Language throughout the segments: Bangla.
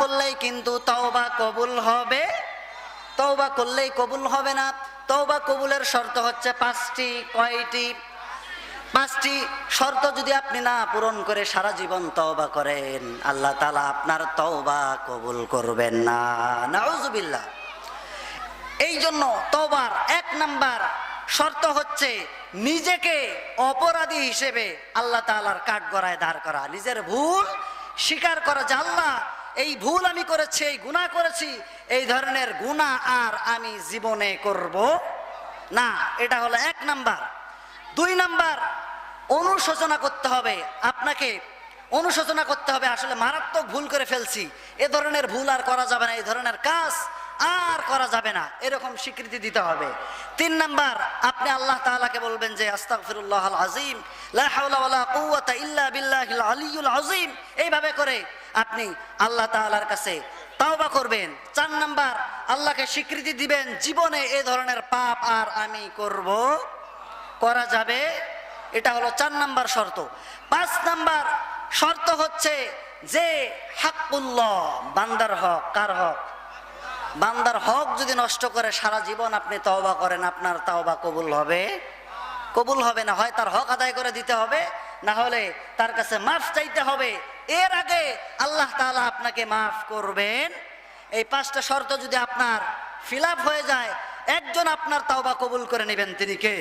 করলেই কিন্তু তওবা কবুল হবে, তওবা করলেই কবুল হবে না। তওবা কবুলের শর্ত হচ্ছে 5টি। কয়টি? 5টি শর্ত যদি আপনি না পূরণ করে সারা জীবন তওবা করেন, আল্লাহ তাআলা আপনার তওবা কবুল করবেন না। নাউযুবিল্লাহ। এই জন্য তওবার 1 নাম্বার শর্ত হচ্ছে নিজেকে অপরাধী হিসেবে আল্লাহ তাআলার কাঠগড়ায় দাঁড় করা, নিজের ভুল স্বীকার করা যে আল্লাহ এই ভুল আমি করেছি, এই গুনাহ করেছি, এই ধরনের গুনাহ আর আমি জীবনে করব না। এটা হলো 1 নাম্বার। 2 নাম্বার, অনুশোচনা করতে হবে। আপনাকে অনুশোচনা করতে হবে, আসলে মারাত্মক ভুল করে ফেলছি, এ ধরনের ভুল আর করা যাবে না, এই ধরনের কাজ আর করা যাবে না, এরকম স্বীকৃতি দিতে হবে। 3 নাম্বার, আপনি আল্লাহ তাআলাকে বলবেন যে আস্তাগফিরুল্লাহাল আযীম, লা হাওলা ওয়ালা কুওয়াতা ইল্লা বিল্লাহিল আলিয়্যুল আযীম। এইভাবে করে আপনি আল্লাহ তাআলার কাছে তাওবা করবেন। 4 নাম্বার, আল্লাহকে স্বীকৃতি দিবেন জীবনে এই ধরনের পাপ আর আমি করা যাবে। এটা হলো 4 নাম্বার শর্ত। 5 নাম্বার শর্ত হচ্ছে যে হাক্কুল্লাহ, বান্দার হক। কার হক? বান্দার হক যদি নষ্ট করে সারা জীবন আপনি তওবা করেন, আপনার তওবা কবুল হবে? কবুল হবে না। হয় তার হক আদায় করে দিতে হবে, না হলে তার কাছে মাফ চাইতে হবে। এর আগে আল্লাহ তাআলা আপনাকে মাফ করবেন। এই 5টা শর্ত যদি আপনার ফিল আপ হয়ে যায়, একজন আপনার তওবা কবুল করে নেবেন, তিনি কে?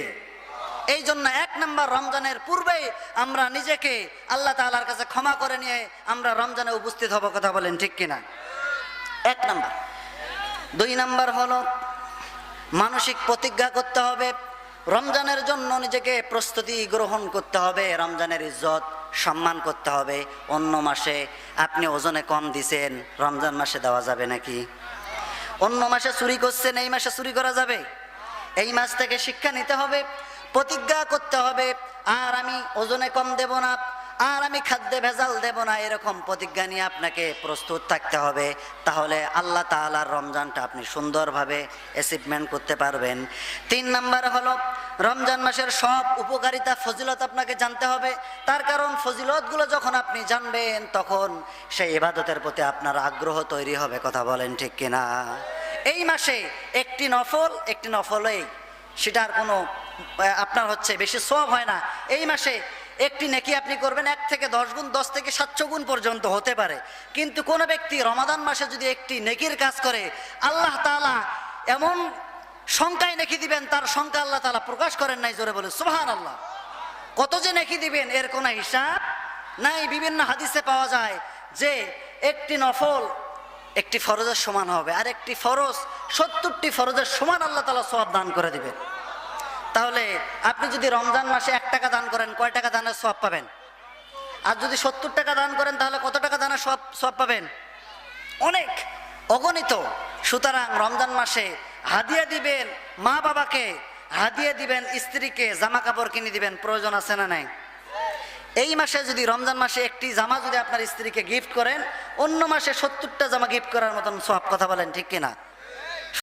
এই জন্য 1 নাম্বার, রমজানের পূর্বেই আমরা নিজেকে আল্লাহ তাআলার কাছে ক্ষমা করে নিয়ে আমরা রমজানে উপস্থিত হব। কথা বলেন ঠিক কিনা? 1 নাম্বার। 2 নাম্বার হলো মানসিক প্রতিজ্ঞা করতে হবে। রমজানের জন্য নিজেকে প্রস্তুতি গ্রহণ করতে হবে। রমজানের ইজ্জত সম্মান করতে হবে। অন্য মাসে আপনি ওজনে কম দিছেন, রমজান মাসে দেওয়া যাবে নাকি? অন্য মাসে চুরি করছেন, এই মাসে চুরি করা যাবে? এই মাস থেকে শিক্ষা নিতে হবে, প্রতিজ্ঞা করতে হবে, আর আমি ওজনে কম দেব না, আর আমি খাদ্যে ভেজাল দেব না, এরকম প্রতিজ্ঞা নিয়ে আপনাকে প্রস্তুত থাকতে হবে। তাহলে আল্লাহ তাআলার রমজানটা আপনি সুন্দরভাবে অ্যাচিভমেন্ট করতে পারবেন। 3 নাম্বার হলো রমজান মাসের সব উপকারিতা, ফজিলত আপনাকে জানতে হবে। তার কারণ ফজিলতগুলো যখন আপনি জানবেন, তখন সেই ইবাদতের প্রতি আপনার আগ্রহ তৈরি হবে। কথা বলেন ঠিক কিনা? এই মাসে একটি নফলেই সেটার কোনো আপনার হচ্ছে বেশি সওয়াব হয় না। এই মাসে একটি নেকি আপনি করবেন 1 থেকে 10 গুণ, 10 থেকে 700 গুণ পর্যন্ত হতে পারে। কিন্তু কোন ব্যক্তি রমাদান মাসে যদি একটি নেকির কাজ করে, আল্লাহ তাআলা এমন সংখ্যায় নেকি দিবেন, তার সংখ্যা আল্লাহ তাআলা প্রকাশ করেন নাই। জোরে বলে সুবহানাল্লাহ। কত যে নেকি দিবেন এর কোনো হিসাব নাই। বিভিন্ন হাদিসে পাওয়া যায় যে একটি নফল একটি ফরজের সমান হবে, আর একটি ফরজ 70টি ফরজের সমান আল্লাহ তাআলা সওয়াব দান করে দিবেন। তাহলে আপনি যদি রমজান মাসে 1 টাকা দান করেন, কয় টাকা দানের সওয়াব পাবেন? আর যদি 70 টাকা দান করেন, তাহলে কত টাকা দানের সওয়াব পাবেন? অনেক, অগণিত। সুতরাং রমজান মাসে হাদিয়া দিবেন মা বাবাকে, হাদিয়া দিবেন স্ত্রীকে, জামা কাপড় কিনে দিবেন। প্রয়োজন আছে না নাই? এই মাসে যদি রমজান মাসে একটি জামা যদি আপনার স্ত্রীকে গিফট করেন, অন্য মাসে 70টা জামা গিফট করার মতন সওয়াব। কথা বলেন ঠিক কিনা?